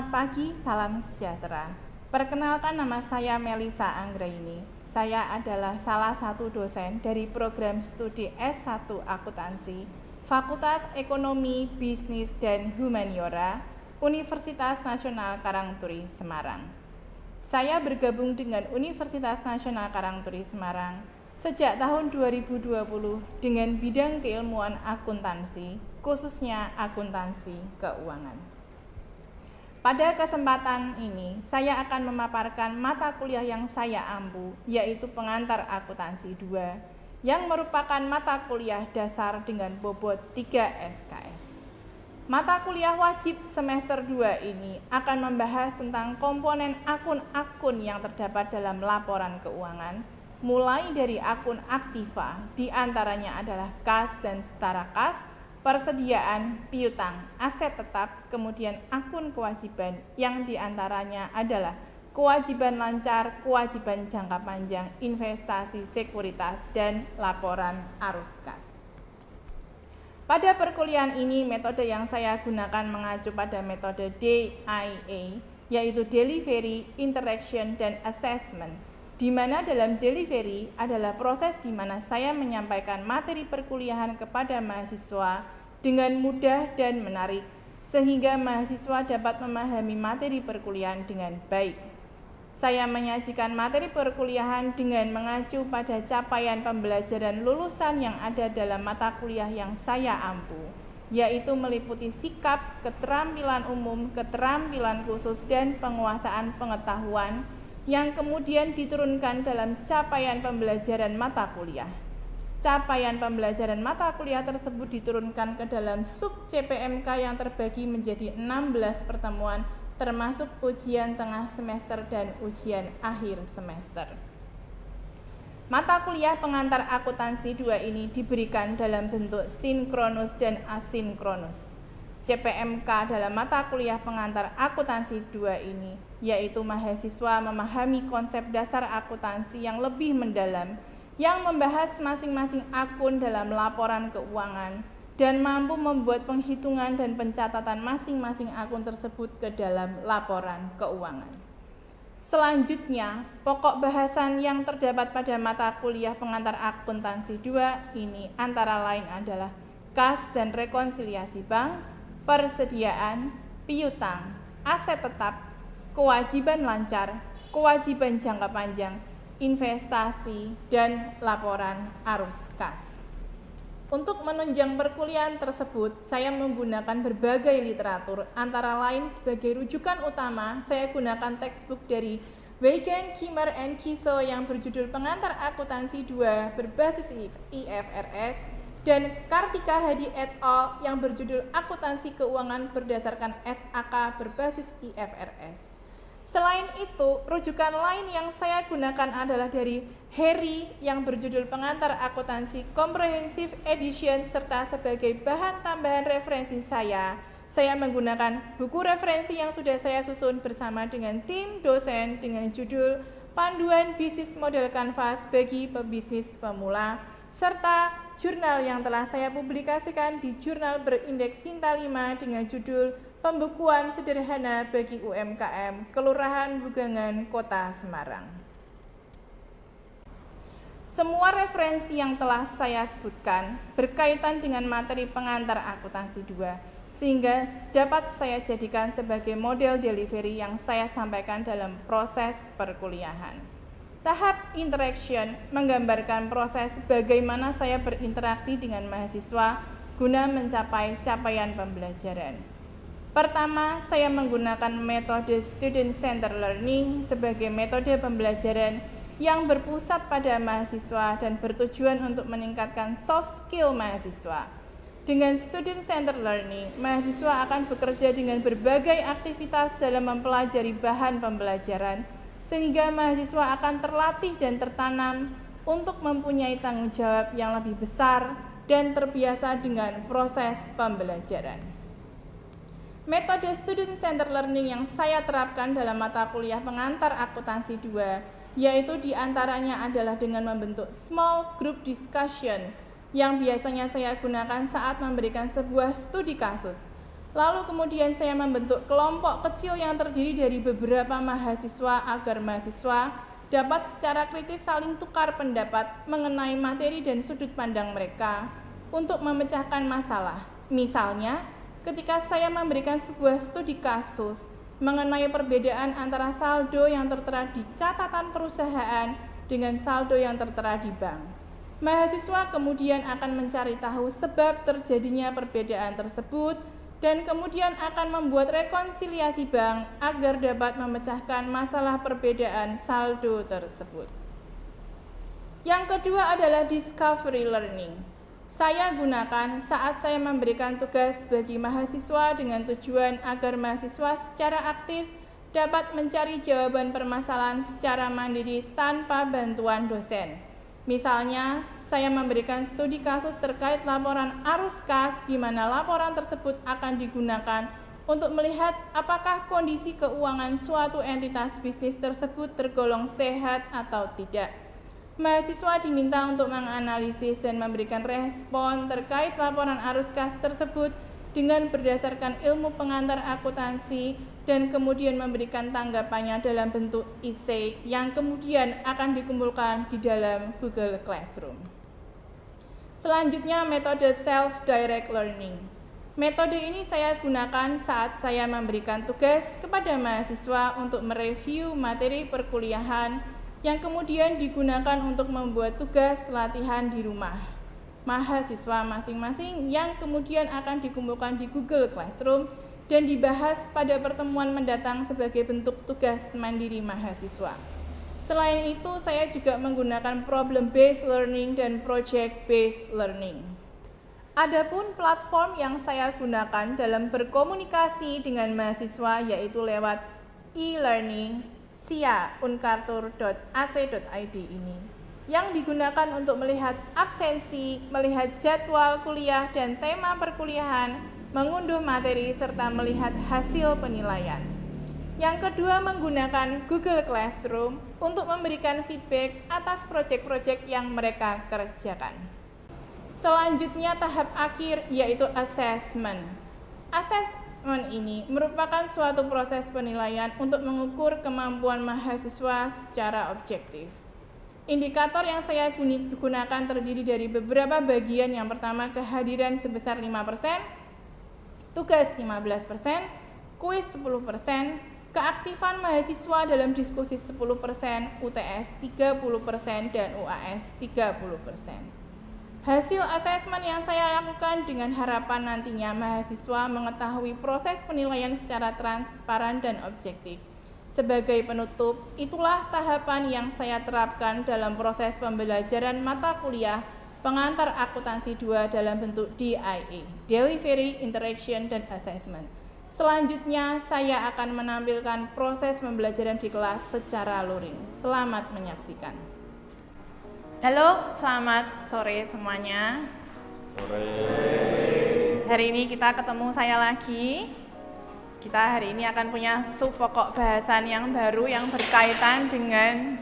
Selamat pagi, salam sejahtera. Perkenalkan, nama saya Melisa Anggraini. Saya adalah salah satu dosen dari program studi S1 Akuntansi, Fakultas Ekonomi, Bisnis, dan Humaniora, Universitas Nasional Karangturi, Semarang. Saya bergabung dengan Universitas Nasional Karangturi, Semarang sejak tahun 2020 dengan bidang keilmuan akuntansi, khususnya akuntansi keuangan. Pada kesempatan ini, saya akan memaparkan mata kuliah yang saya ampu, yaitu Pengantar Akuntansi 2, yang merupakan mata kuliah dasar dengan bobot 3 SKS. Mata kuliah wajib semester 2 ini akan membahas tentang komponen akun-akun yang terdapat dalam laporan keuangan, mulai dari akun aktiva, diantaranya adalah kas dan setara kas, persediaan, piutang, aset tetap, kemudian akun kewajiban yang diantaranya adalah kewajiban lancar, kewajiban jangka panjang, investasi, sekuritas, dan laporan arus kas. Pada perkuliahan ini, metode yang saya gunakan mengacu pada metode DIA, yaitu Delivery, Interaction, dan Assessment, di mana dalam delivery adalah proses di mana saya menyampaikan materi perkuliahan kepada mahasiswa dengan mudah dan menarik, sehingga mahasiswa dapat memahami materi perkuliahan dengan baik. Saya menyajikan materi perkuliahan dengan mengacu pada capaian pembelajaran lulusan yang ada dalam mata kuliah yang saya ampu, yaitu meliputi sikap, keterampilan umum, keterampilan khusus, dan penguasaan pengetahuan yang kemudian diturunkan dalam capaian pembelajaran mata kuliah. Capaian pembelajaran mata kuliah tersebut diturunkan ke dalam sub CPMK yang terbagi menjadi 16 pertemuan, termasuk ujian tengah semester dan ujian akhir semester. Mata kuliah Pengantar Akuntansi 2 ini diberikan dalam bentuk sinkronus dan asinkronus. CPMK dalam mata kuliah Pengantar Akuntansi 2 ini, yaitu mahasiswa memahami konsep dasar akuntansi yang lebih mendalam, yang membahas masing-masing akun dalam laporan keuangan, dan mampu membuat penghitungan dan pencatatan masing-masing akun tersebut ke dalam laporan keuangan. Selanjutnya, pokok bahasan yang terdapat pada mata kuliah Pengantar Akuntansi 2 ini antara lain adalah kas dan rekonsiliasi bank, persediaan, piutang, aset tetap, kewajiban lancar, kewajiban jangka panjang, investasi, dan laporan arus kas. Untuk menunjang perkuliahan tersebut, saya menggunakan berbagai literatur, antara lain sebagai rujukan utama, saya gunakan textbook dari Weygand, Kimmer, and Kiso yang berjudul Pengantar Akuntansi 2 berbasis IFRS, dan Kartika Hadi et al. Yang berjudul Akuntansi Keuangan berdasarkan SAK berbasis IFRS. Selain itu, rujukan lain yang saya gunakan adalah dari Harry yang berjudul Pengantar Akuntansi Comprehensive Edition, serta sebagai bahan tambahan referensi saya menggunakan buku referensi yang sudah saya susun bersama dengan tim dosen dengan judul Panduan Bisnis Model Canvas bagi Pebisnis Pemula, serta jurnal yang telah saya publikasikan di jurnal berindeks Sinta 5 dengan judul Pembukuan Sederhana bagi UMKM Kelurahan Bugangan, Kota Semarang. Semua referensi yang telah saya sebutkan berkaitan dengan materi Pengantar Akuntansi 2, sehingga dapat saya jadikan sebagai model delivery yang saya sampaikan dalam proses perkuliahan. Tahap interaction menggambarkan proses bagaimana saya berinteraksi dengan mahasiswa guna mencapai capaian pembelajaran. Pertama, saya menggunakan metode Student Centered Learning sebagai metode pembelajaran yang berpusat pada mahasiswa dan bertujuan untuk meningkatkan soft skill mahasiswa. Dengan Student Centered Learning, mahasiswa akan bekerja dengan berbagai aktivitas dalam mempelajari bahan pembelajaran, sehingga mahasiswa akan terlatih dan tertanam untuk mempunyai tanggung jawab yang lebih besar dan terbiasa dengan proses pembelajaran. Metode Student Centered Learning yang saya terapkan dalam mata kuliah Pengantar Akuntansi 2, yaitu diantaranya adalah dengan membentuk small group discussion yang biasanya saya gunakan saat memberikan sebuah studi kasus. Lalu kemudian saya membentuk kelompok kecil yang terdiri dari beberapa mahasiswa agar mahasiswa dapat secara kritis saling tukar pendapat mengenai materi dan sudut pandang mereka untuk memecahkan masalah. Misalnya, ketika saya memberikan sebuah studi kasus mengenai perbedaan antara saldo yang tertera di catatan perusahaan dengan saldo yang tertera di bank. Mahasiswa kemudian akan mencari tahu sebab terjadinya perbedaan tersebut dan kemudian akan membuat rekonsiliasi bank agar dapat memecahkan masalah perbedaan saldo tersebut. Yang kedua adalah discovery learning. Saya gunakan saat saya memberikan tugas bagi mahasiswa dengan tujuan agar mahasiswa secara aktif dapat mencari jawaban permasalahan secara mandiri tanpa bantuan dosen. Misalnya, saya memberikan studi kasus terkait laporan arus kas di mana laporan tersebut akan digunakan untuk melihat apakah kondisi keuangan suatu entitas bisnis tersebut tergolong sehat atau tidak. Mahasiswa diminta untuk menganalisis dan memberikan respon terkait laporan arus kas tersebut dengan berdasarkan ilmu pengantar akuntansi dan kemudian memberikan tanggapannya dalam bentuk essay yang kemudian akan dikumpulkan di dalam Google Classroom. Selanjutnya, metode self-direct learning. Metode ini saya gunakan saat saya memberikan tugas kepada mahasiswa untuk mereview materi perkuliahan yang kemudian digunakan untuk membuat tugas latihan di rumah mahasiswa masing-masing yang kemudian akan dikumpulkan di Google Classroom dan dibahas pada pertemuan mendatang sebagai bentuk tugas mandiri mahasiswa. Selain itu, saya juga menggunakan problem-based learning dan project-based learning. Adapun platform yang saya gunakan dalam berkomunikasi dengan mahasiswa yaitu lewat e-learning sia.unkartur.ac.id ini, yang digunakan untuk melihat absensi, melihat jadwal kuliah dan tema perkuliahan, mengunduh materi, serta melihat hasil penilaian. Yang kedua, menggunakan Google Classroom untuk memberikan feedback atas proyek-proyek yang mereka kerjakan. Selanjutnya, tahap akhir yaitu assessment. Assessment ini merupakan suatu proses penilaian untuk mengukur kemampuan mahasiswa secara objektif. Indikator yang saya gunakan terdiri dari beberapa bagian. Yang pertama, kehadiran sebesar 5%, tugas 15%, kuis 10%, keaktifan mahasiswa dalam diskusi 10%, UTS 30%, dan UAS 30%. Hasil asesmen yang saya lakukan dengan harapan nantinya mahasiswa mengetahui proses penilaian secara transparan dan objektif. Sebagai penutup, itulah tahapan yang saya terapkan dalam proses pembelajaran mata kuliah pengantar akuntansi 2 dalam bentuk DIA, Delivery, Interaction, dan Assessment. Selanjutnya, saya akan menampilkan proses pembelajaran di kelas secara luring. Selamat menyaksikan. Halo, selamat sore semuanya. Sore. Hari ini kita ketemu saya lagi. Kita hari ini akan punya sub pokok bahasan yang baru yang berkaitan dengan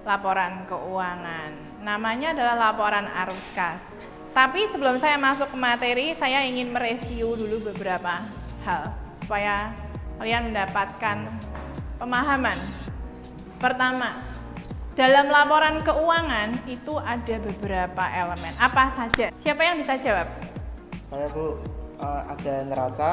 laporan keuangan. Namanya adalah laporan arus kas. Tapi sebelum saya masuk ke materi, saya ingin mereview dulu beberapa hal supaya kalian mendapatkan pemahaman. Pertama, dalam laporan keuangan itu ada beberapa elemen. Apa saja? Siapa yang bisa jawab? Saya Bu, ada neraca,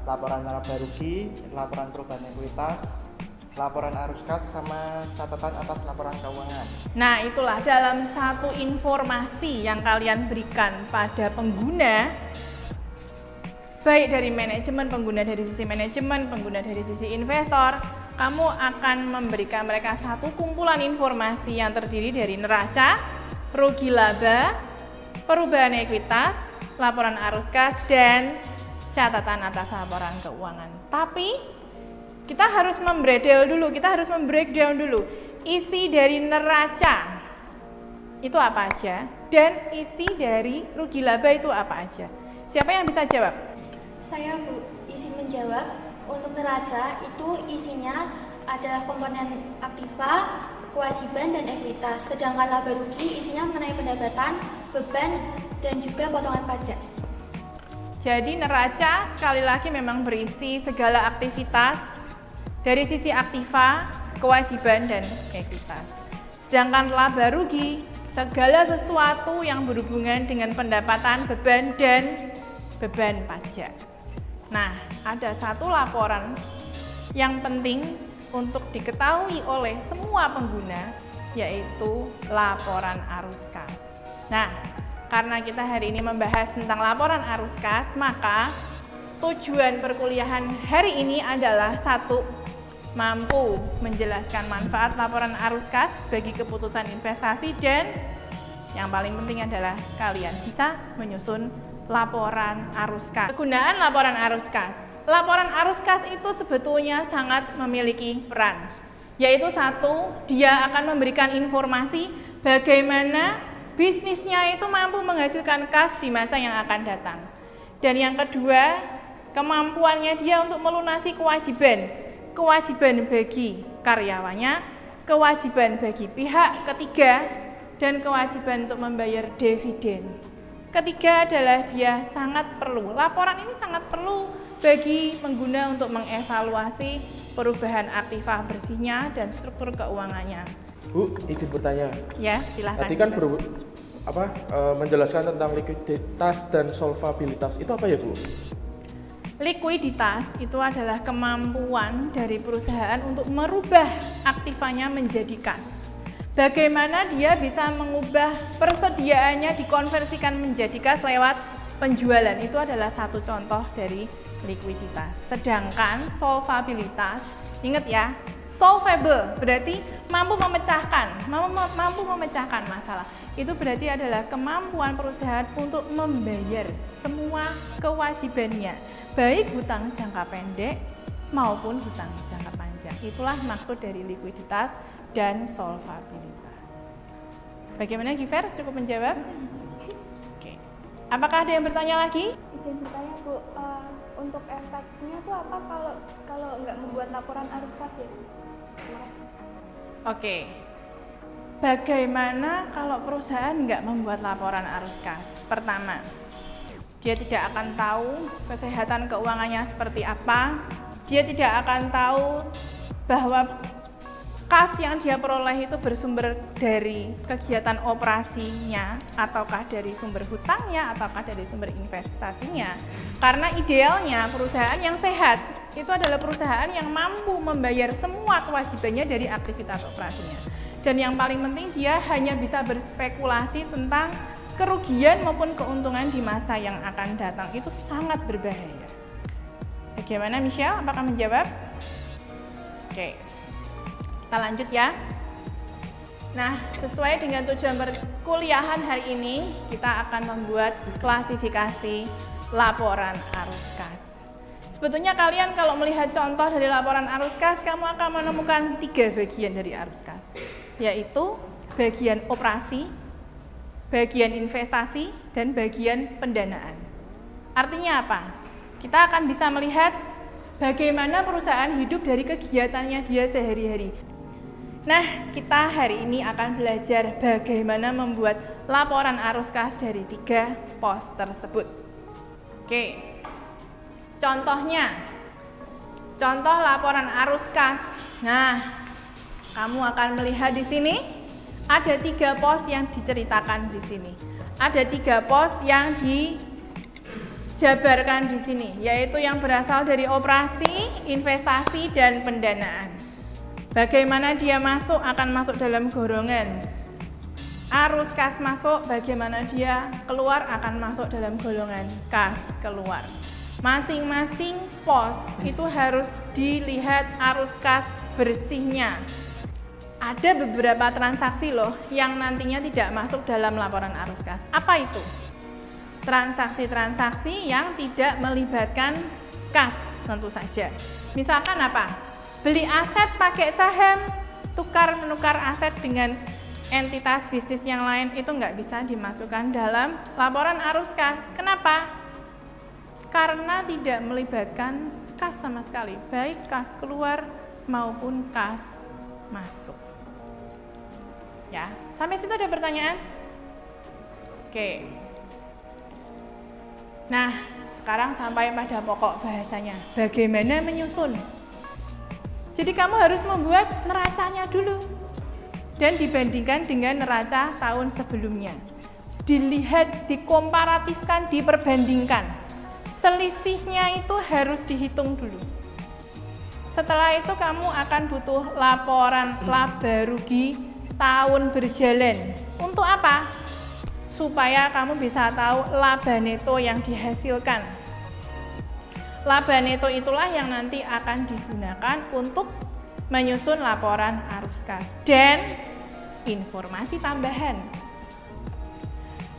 laporan laba rugi, laporan perubahan ekuitas, laporan arus kas, sama catatan atas laporan keuangan. Nah, itulah dalam satu informasi yang kalian berikan pada pengguna, baik dari manajemen, pengguna dari sisi manajemen, pengguna dari sisi investor, kamu akan memberikan mereka satu kumpulan informasi yang terdiri dari neraca, rugi laba, perubahan ekuitas, laporan arus kas, dan catatan atas laporan keuangan. Tapi kita harus membreakdown dulu isi dari neraca itu apa aja dan isi dari rugi laba itu apa aja. Siapa yang bisa jawab? Saya Bu, izin menjawab. Untuk neraca itu isinya ada komponen aktiva, kewajiban, dan ekuitas. Sedangkan laba rugi isinya mengenai pendapatan, beban, dan juga potongan pajak. Jadi neraca sekali lagi memang berisi segala aktivitas dari sisi aktiva, kewajiban, dan ekuitas. Sedangkan laba rugi, segala sesuatu yang berhubungan dengan pendapatan, beban, dan beban pajak. Nah, ada satu laporan yang penting untuk diketahui oleh semua pengguna, yaitu laporan arus kas. Nah, karena kita hari ini membahas tentang laporan arus kas, maka tujuan perkuliahan hari ini adalah satu, mampu menjelaskan manfaat laporan arus kas bagi keputusan investasi, dan yang paling penting adalah kalian bisa menyusun laporan arus kas. Kegunaan laporan arus kas. Laporan arus kas itu sebetulnya sangat memiliki peran, yaitu satu, dia akan memberikan informasi bagaimana bisnisnya itu mampu menghasilkan kas di masa yang akan datang. Dan yang kedua, kemampuannya dia untuk melunasi kewajiban bagi karyawannya, kewajiban bagi pihak ketiga, dan kewajiban untuk membayar dividen. Ketiga adalah dia sangat perlu, laporan ini sangat perlu bagi pengguna untuk mengevaluasi perubahan aktiva bersihnya dan struktur keuangannya. Bu, izin bertanya. Ya, silahkan. Tadi kan menjelaskan tentang likuiditas dan solvabilitas. Itu apa ya, Bu? Likuiditas itu adalah kemampuan dari perusahaan untuk merubah aktivanya menjadi kas. Bagaimana dia bisa mengubah persediaannya dikonversikan menjadi kas lewat penjualan. Itu adalah satu contoh dari likuiditas. Sedangkan solvabilitas, ingat ya, solvable berarti mampu memecahkan masalah. Itu berarti adalah kemampuan perusahaan untuk membayar semua kewajibannya, baik hutang jangka pendek maupun hutang jangka panjang. Itulah maksud dari likuiditas dan solvabilitas. Bagaimana Giver? Cukup menjawab? Oke. Apakah ada yang bertanya lagi? Izin bertanya Bu, untuk efeknya tuh apa kalau nggak membuat laporan arus kas ya? Terima kasih. Oke. Bagaimana kalau perusahaan nggak membuat laporan arus kas? Pertama, dia tidak akan tahu kesehatan keuangannya seperti apa. Dia tidak akan tahu bahwa kas yang dia peroleh itu bersumber dari kegiatan operasinya, ataukah dari sumber hutangnya, ataukah dari sumber investasinya. Karena idealnya perusahaan yang sehat itu adalah perusahaan yang mampu membayar semua kewajibannya dari aktivitas operasinya. Dan yang paling penting dia hanya bisa berspekulasi tentang kerugian maupun keuntungan di masa yang akan datang. Itu sangat berbahaya. Bagaimana Michelle? Apakah menjawab? Oke. Kita lanjut ya. Nah, sesuai dengan tujuan perkuliahan hari ini, kita akan membuat klasifikasi laporan arus kas. Sebetulnya kalian kalau melihat contoh dari laporan arus kas, kamu akan menemukan 3 bagian dari arus kas, yaitu bagian operasi, bagian investasi, dan bagian pendanaan. Artinya apa? Kita akan bisa melihat bagaimana perusahaan hidup dari kegiatannya dia sehari-hari. Nah, kita hari ini akan belajar bagaimana membuat laporan arus kas dari 3 pos tersebut. Oke, contohnya, contoh laporan arus kas. Nah, kamu akan melihat di sini ada 3 pos yang diceritakan di sini. Ada 3 pos yang dijabarkan di sini, yaitu yang berasal dari operasi, investasi, dan pendanaan. Bagaimana dia masuk akan masuk dalam golongan arus kas masuk, bagaimana dia keluar akan masuk dalam golongan kas keluar. Masing-masing pos itu harus dilihat arus kas bersihnya. Ada beberapa transaksi loh yang nantinya tidak masuk dalam laporan arus kas. Apa itu? Transaksi-transaksi yang tidak melibatkan kas tentu saja. Misalkan apa? Beli aset pakai saham, tukar-menukar aset dengan entitas bisnis yang lain, itu nggak bisa dimasukkan dalam laporan arus kas. Kenapa? Karena tidak melibatkan kas sama sekali, baik kas keluar maupun kas masuk. Ya, sampai situ ada pertanyaan? Oke. Nah, Sekarang sampai pada pokok bahasanya, bagaimana menyusun. Jadi kamu harus membuat neracanya dulu dan dibandingkan dengan neraca tahun sebelumnya. Dilihat, dikomparatifkan, diperbandingkan. Selisihnya itu harus dihitung dulu. Setelah itu kamu akan butuh laporan laba rugi tahun berjalan. Untuk apa? Supaya kamu bisa tahu laba neto yang dihasilkan. Laba neto itulah yang nanti akan digunakan untuk menyusun laporan arus kas. Dan informasi tambahan.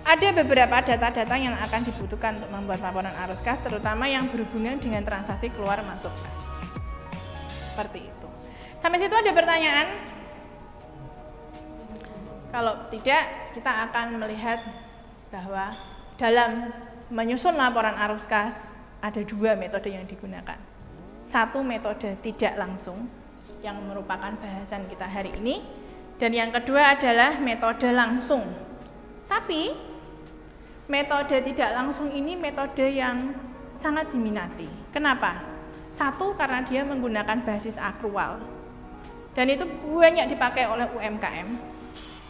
Ada beberapa data-data yang akan dibutuhkan untuk membuat laporan arus kas, terutama yang berhubungan dengan transaksi keluar masuk kas. Seperti itu. Sampai situ ada pertanyaan? Kalau tidak, kita akan melihat bahwa dalam menyusun laporan arus kas ada dua metode yang digunakan. Satu metode tidak langsung yang merupakan bahasan kita hari ini, dan yang kedua adalah metode langsung. Tapi metode tidak langsung ini metode yang sangat diminati. Kenapa? Satu, karena dia menggunakan basis akrual dan itu banyak dipakai oleh UMKM.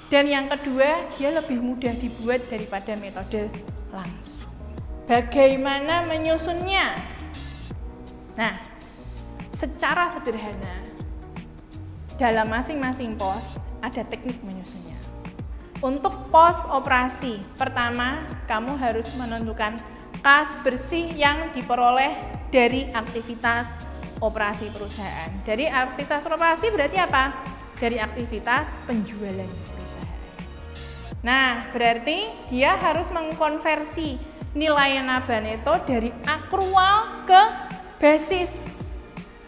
Dan yang kedua, dia lebih mudah dibuat daripada metode langsung. Bagaimana menyusunnya? Nah, secara sederhana, dalam masing-masing pos ada teknik menyusunnya. Untuk pos operasi, pertama, kamu harus menentukan kas bersih yang diperoleh dari aktivitas operasi perusahaan. Dari aktivitas operasi berarti apa? Dari aktivitas penjualan perusahaan. Nah, berarti dia harus mengkonversi nilai laba neto dari akrual ke basis.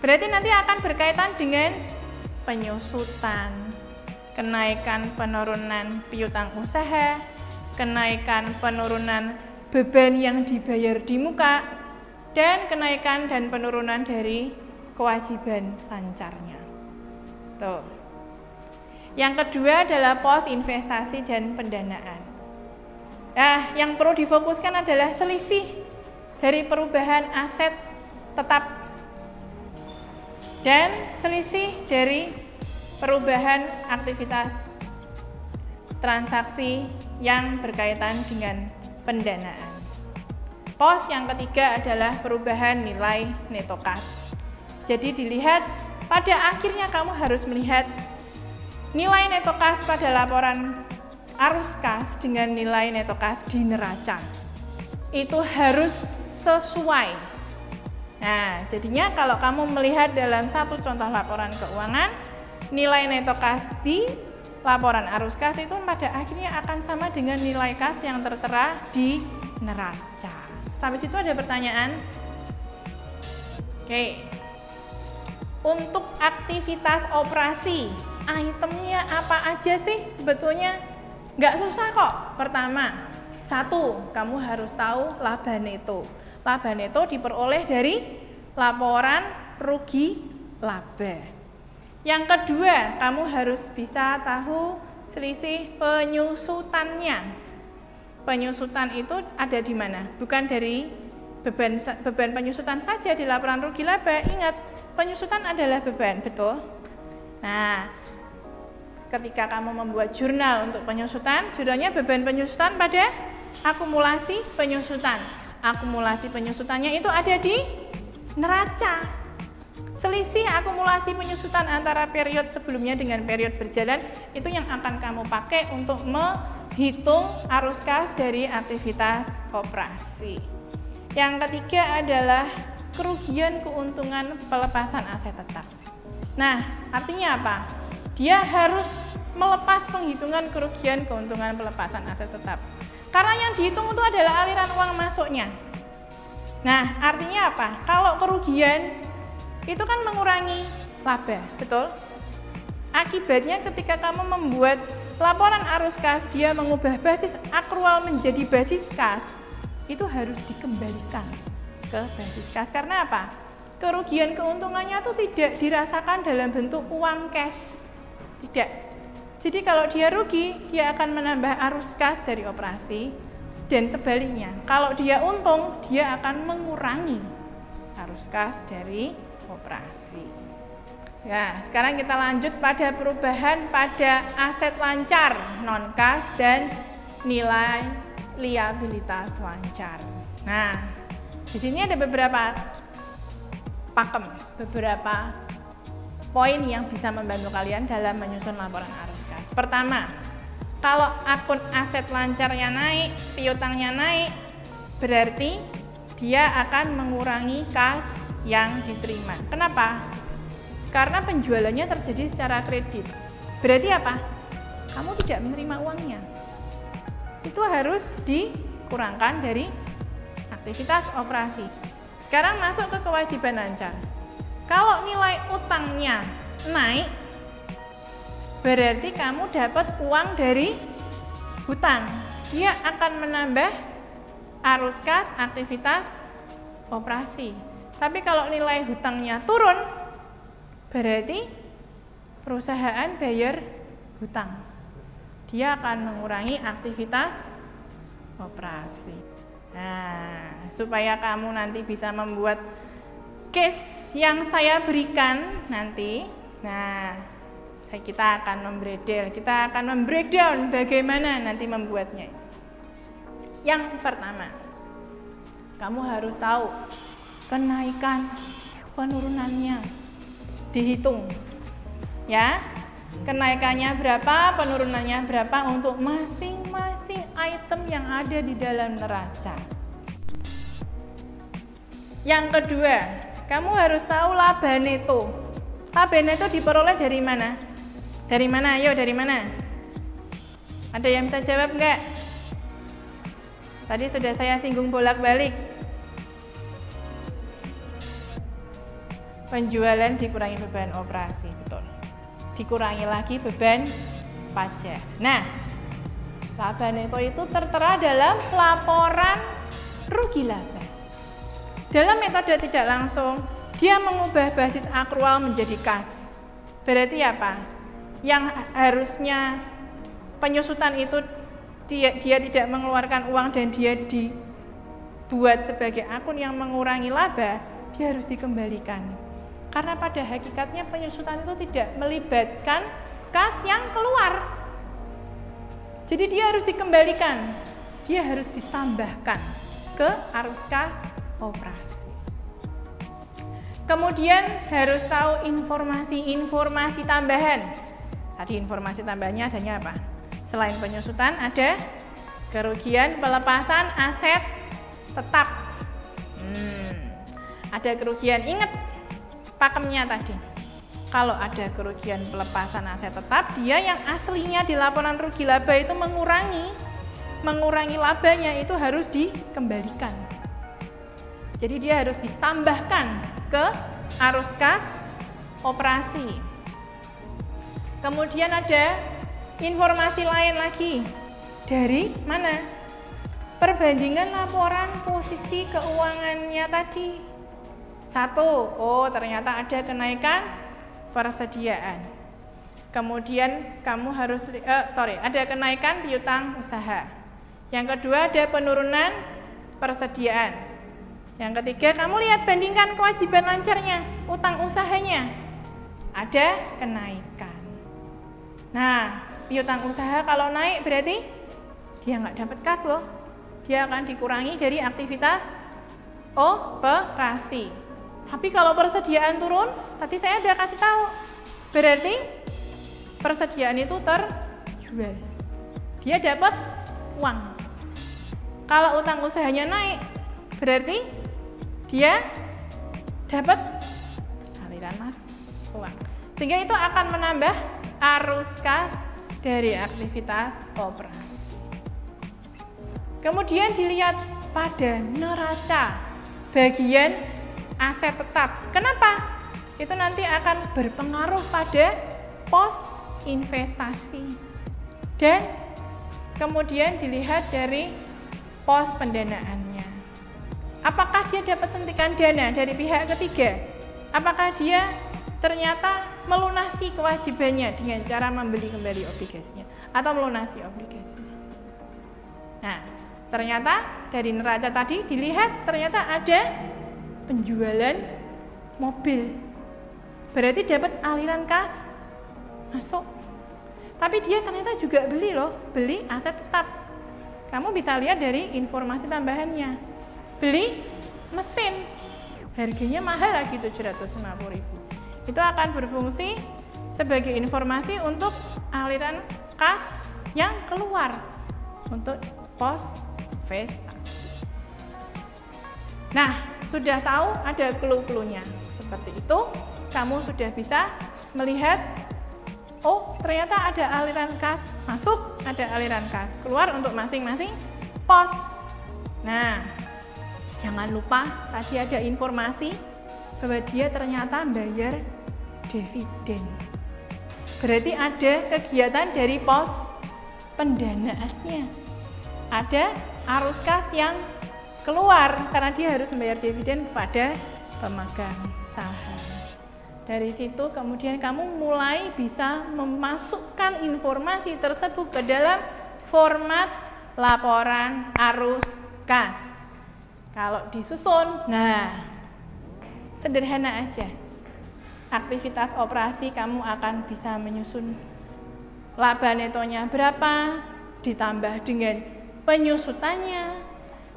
Berarti nanti akan berkaitan dengan penyusutan, kenaikan penurunan piutang usaha, kenaikan penurunan beban yang dibayar di muka, dan kenaikan dan penurunan dari kewajiban lancarnya. Tuh. Yang kedua adalah pos investasi dan pendanaan. Nah, yang perlu difokuskan adalah selisih dari perubahan aset tetap dan selisih dari perubahan aktivitas transaksi yang berkaitan dengan pendanaan. Pos yang ketiga adalah perubahan nilai neto kas. Jadi dilihat, pada akhirnya kamu harus melihat nilai neto kas pada laporan arus kas dengan nilai neto kas di neraca. Itu harus sesuai. Nah, jadinya kalau kamu melihat dalam satu contoh laporan keuangan, nilai neto kas di laporan arus kas itu pada akhirnya akan sama dengan nilai kas yang tertera di neraca. Sampai situ ada pertanyaan? Oke. Untuk aktivitas operasi, itemnya apa aja sih? Sebetulnya nggak susah kok. Pertama, satu, kamu harus tahu laba neto. Laba neto diperoleh dari laporan rugi laba. Yang kedua, kamu harus bisa tahu selisih penyusutannya. Penyusutan itu ada di mana? Bukan dari beban penyusutan saja di laporan rugi laba. Ingat, penyusutan adalah beban, betul? Nah, ketika kamu membuat jurnal untuk penyusutan, jurnalnya beban penyusutan pada akumulasi penyusutan. Akumulasi penyusutannya itu ada di neraca. Selisih akumulasi penyusutan antara periode sebelumnya dengan periode berjalan itu yang akan kamu pakai untuk menghitung arus kas dari aktivitas operasi. Yang ketiga adalah kerugian keuntungan pelepasan aset tetap. Nah, artinya apa? Dia harus melepas penghitungan kerugian keuntungan pelepasan aset tetap. Karena yang dihitung itu adalah aliran uang masuknya. Nah, artinya apa? Kalau kerugian itu kan mengurangi laba, betul? Akibatnya ketika kamu membuat laporan arus kas, dia mengubah basis akrual menjadi basis kas, itu harus dikembalikan ke basis kas. Karena apa? Kerugian keuntungannya itu tidak dirasakan dalam bentuk uang cash. Tidak. Jadi kalau dia rugi, dia akan menambah arus kas dari operasi. dan sebaliknya. Kalau dia untung, dia akan mengurangi arus kas dari operasi. Ya, sekarang kita lanjut pada perubahan pada aset lancar non kas dan nilai liabilitas lancar. Nah, di sini ada beberapa pakem, beberapa poin yang bisa membantu kalian dalam menyusun laporan arus kas. Pertama, kalau akun aset lancarnya naik, piutangnya naik, berarti dia akan mengurangi kas yang diterima. Kenapa? Karena penjualannya terjadi secara kredit. Berarti apa? Kamu tidak menerima uangnya. Itu harus dikurangkan dari aktivitas operasi. Sekarang masuk ke kewajiban lancar. Kalau nilai utangnya naik, berarti kamu dapat uang dari hutang. Dia akan menambah arus kas aktivitas operasi. Tapi kalau nilai hutangnya turun, berarti perusahaan bayar hutang. Dia akan mengurangi aktivitas operasi. Nah, supaya kamu nanti bisa membuat case yang saya berikan nanti, nah, kita akan membreakdown bagaimana nanti membuatnya. Yang pertama, kamu harus tahu kenaikan penurunannya, dihitung, ya, kenaikannya berapa, penurunannya berapa untuk masing-masing item yang ada di dalam neraca. Yang kedua, kamu harus tahu laba neto. Laba neto diperoleh dari mana? Dari mana? Ayo, dari mana? Ada yang bisa jawab enggak? Tadi sudah saya singgung bolak-balik. Penjualan dikurangi beban operasi, betul. Dikurangi lagi beban pajak. Nah, laba neto itu tertera dalam laporan rugi laba. Dalam metode tidak langsung, dia mengubah basis akrual menjadi kas. Berarti apa? Yang harusnya penyusutan itu dia tidak mengeluarkan uang dan dia dibuat sebagai akun yang mengurangi laba, dia harus dikembalikan. Karena pada hakikatnya penyusutan itu tidak melibatkan kas yang keluar. Jadi dia harus dikembalikan, dia harus ditambahkan ke arus kas operasi. Kemudian harus tahu informasi tambahan. Tadi informasi tambahannya adanya apa? Selain penyusutan ada kerugian pelepasan aset tetap. Ada kerugian, ingat pakemnya tadi. Kalau ada kerugian pelepasan aset tetap, dia yang aslinya di laporan rugi laba itu mengurangi labanya itu harus dikembalikan. Jadi dia harus ditambahkan ke arus kas operasi. Kemudian ada informasi lain lagi. Dari mana? Perbandingan laporan posisi keuangannya tadi. 1, ternyata ada kenaikan persediaan. Kemudian kamu harus ada kenaikan piutang usaha. Yang kedua ada penurunan persediaan. Yang ketiga, kamu lihat bandingkan kewajiban lancarnya, utang usahanya. Ada kenaikan. Nah, piutang usaha kalau naik berarti dia nggak dapat kas loh. Dia akan dikurangi dari aktivitas operasi. Tapi kalau persediaan turun, tadi saya udah kasih tahu, berarti persediaan itu terjual. Dia dapat uang. Kalau utang usahanya naik, berarti dia dapat aliran uang. Sehingga itu akan menambah arus kas dari aktivitas operasi. Kemudian dilihat pada neraca bagian aset tetap. Kenapa? Itu nanti akan berpengaruh pada pos investasi. Dan kemudian dilihat dari pos pendanaannya. Apakah dia dapat suntikan dana dari pihak ketiga? Apakah dia ternyata melunasi kewajibannya dengan cara membeli kembali obligasinya atau melunasi obligasinya? Nah, Ternyata dari neraca tadi dilihat ternyata ada penjualan mobil. Berarti dapat aliran kas masuk. Tapi dia ternyata juga beli loh, beli aset tetap. Kamu bisa lihat dari informasi tambahannya. Beli mesin, harganya mahal lagi 750.000. Itu akan berfungsi sebagai informasi untuk aliran kas yang keluar untuk pos investasi. Nah, sudah tahu ada clue-cluenya. Seperti itu, kamu sudah bisa melihat, oh ternyata ada aliran kas masuk, ada aliran kas keluar untuk masing-masing pos. Nah, jangan lupa tadi ada informasi bahwa dia ternyata bayar dividen. Berarti ada kegiatan dari pos pendanaannya. Ada arus kas yang keluar karena dia harus membayar dividen kepada pemegang saham. Dari situ kemudian kamu mulai bisa memasukkan informasi tersebut ke dalam format laporan arus kas. Kalau disusun, nah sederhana aja. Aktivitas operasi kamu akan bisa menyusun laba netonya berapa, ditambah dengan penyusutannya,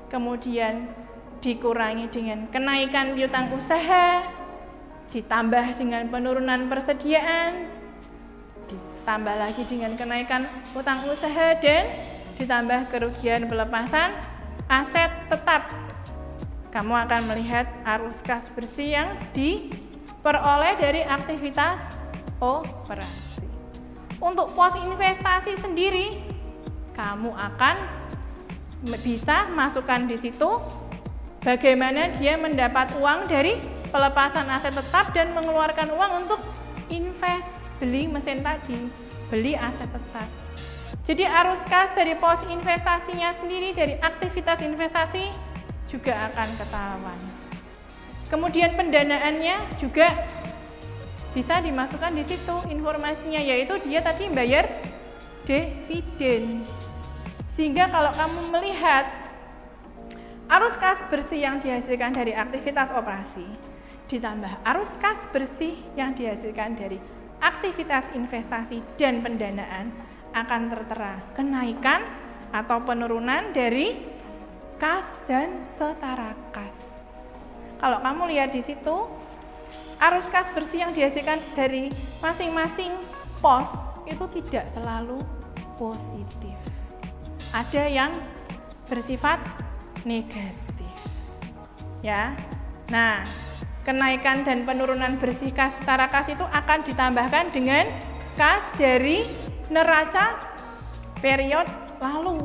kemudian dikurangi dengan kenaikan piutang usaha, ditambah dengan penurunan persediaan, ditambah lagi dengan kenaikan utang usaha, dan ditambah kerugian pelepasan aset tetap. Kamu akan melihat arus kas bersih yang diperoleh dari aktivitas operasi. Untuk pos investasi sendiri, kamu akan bisa masukkan di situ bagaimana dia mendapat uang dari pelepasan aset tetap dan mengeluarkan uang untuk invest, beli mesin tadi, beli aset tetap. Jadi arus kas dari pos investasinya sendiri, dari aktivitas investasi juga akan ketahuan. Kemudian pendanaannya juga bisa dimasukkan di situ informasinya, yaitu dia tadi bayar dividen. Sehingga kalau kamu melihat arus kas bersih yang dihasilkan dari aktivitas operasi ditambah arus kas bersih yang dihasilkan dari aktivitas investasi dan pendanaan, akan tertera kenaikan atau penurunan dari kas dan setara kas. Kalau kamu lihat di situ, arus kas bersih yang dihasilkan dari masing-masing pos itu tidak selalu positif. Ada yang bersifat negatif. Ya. Nah, kenaikan dan penurunan bersih kas setara kas itu akan ditambahkan dengan kas dari neraca period lalu.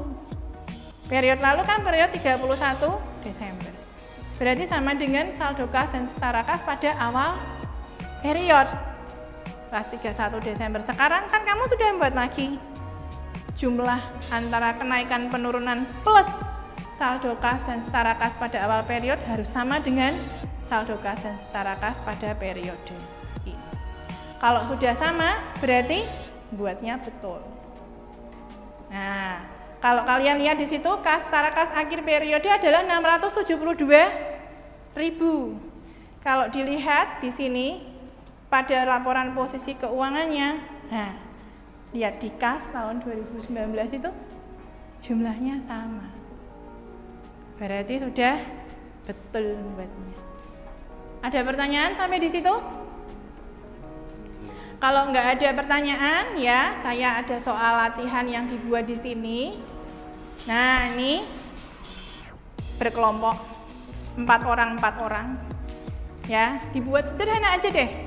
Period lalu kan period 31 Desember. Berarti sama dengan saldo kas dan setara kas pada awal period pas 31 Desember. Sekarang kan kamu sudah membuat lagi jumlah antara kenaikan penurunan plus saldo kas dan setara kas pada awal period harus sama dengan saldo kas dan setara kas pada periode ini. Kalau sudah sama, berarti buatnya betul. Nah, kalau kalian lihat di situ, kas setara kas akhir periode adalah 672.000. Kalau dilihat di sini pada laporan posisi keuangannya, nah, lihat di kas tahun 2019 itu jumlahnya sama. Berarti sudah betul buatnya. Ada pertanyaan sampai di situ? Kalau nggak ada pertanyaan, ya saya ada soal latihan yang dibuat di sini. Nah, ini berkelompok 4 orang, ya dibuat sederhana aja deh.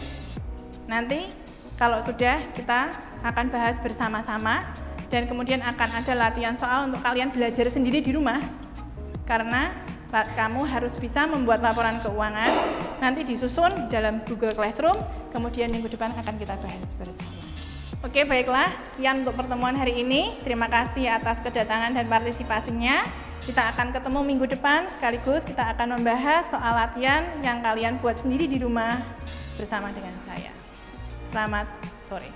Nanti kalau sudah kita akan bahas bersama-sama dan kemudian akan ada latihan soal untuk kalian belajar sendiri di rumah. Karena kamu harus bisa membuat laporan keuangan, nanti disusun dalam Google Classroom, kemudian minggu depan akan kita bahas bersama. Oke, baiklah, sekian untuk pertemuan hari ini. Terima kasih atas kedatangan dan partisipasinya. Kita akan ketemu minggu depan, sekaligus kita akan membahas soal latihan yang kalian buat sendiri di rumah bersama dengan saya. Selamat sore.